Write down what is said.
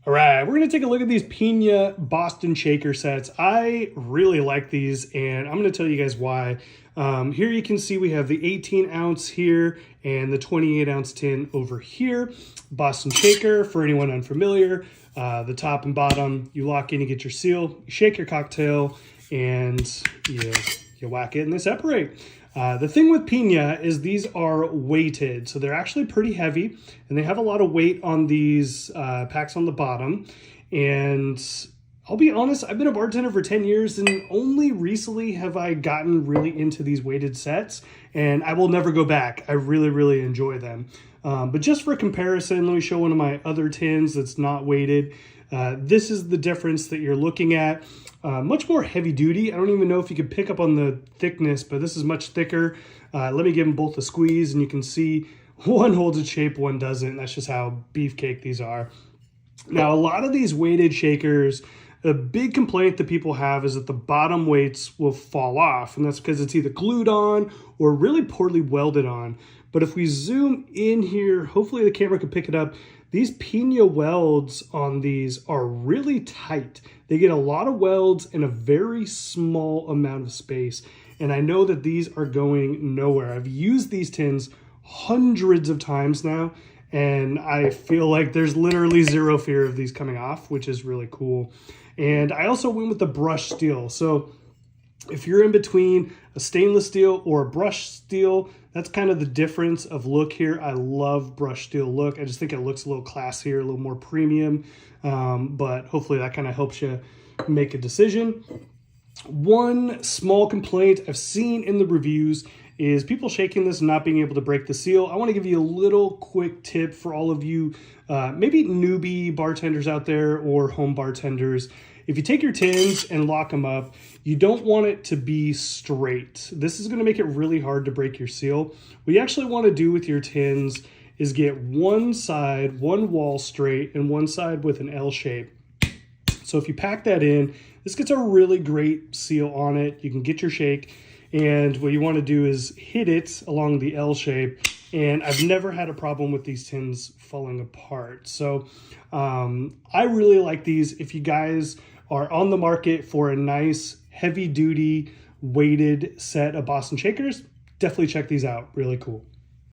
All right, we're going to take a look at these Piña Boston Shaker sets. I really like these, and I'm going to tell you guys why. Here you can see we have the 18 ounce here and the 28 ounce tin over here. Boston Shaker, for anyone unfamiliar, the top and bottom, you lock in, you get your seal, you shake your cocktail, and you whack it and they separate. The thing with Piña is these are weighted, so they're actually pretty heavy, and they have a lot of weight on these packs on the bottom. And I'll be honest, I've been a bartender for 10 years, and only recently have I gotten really into these weighted sets, and I will never go back. I really, really enjoy them. But just for comparison, let me show one of my other tins that's not weighted. This is the difference that you're looking at. Much more heavy duty. I don't even know if you can pick up on the thickness, but this is much thicker. Let me give them both a squeeze, and you can see one holds its shape, one doesn't. That's just how beefcake these are. Now, a lot of these weighted shakers, a big complaint that people have is that the bottom weights will fall off, and that's because it's either glued on or really poorly welded on. But if we zoom in here, hopefully the camera can pick it up. These Piña welds on these are really tight. They get a lot of welds in a very small amount of space. And I know that these are going nowhere. I've used these tins hundreds of times now, and I feel like there's literally zero fear of these coming off, which is really cool. And I also went with the brushed steel. So if you're in between a stainless steel or a brushed steel, that's kind of the difference of look here. I love brushed steel look. I just think it looks a little classier, a little more premium, but hopefully that kind of helps you make a decision. One small complaint I've seen in the reviews is people shaking this and not being able to break the seal. I want to give you a little quick tip for all of you, maybe newbie bartenders out there or home bartenders. If you take your tins and lock them up, you don't want it to be straight. This is going to make it really hard to break your seal. What you actually want to do with your tins is get one side, one wall straight, and one side with an L shape. So if you pack that in, this gets a really great seal on it. You can get your shake, and what you want to do is hit it along the L shape. And I've never had a problem with these tins falling apart. So I really like these. If you guys are on the market for a nice heavy duty weighted set of Boston Shakers, definitely check these out. Really cool.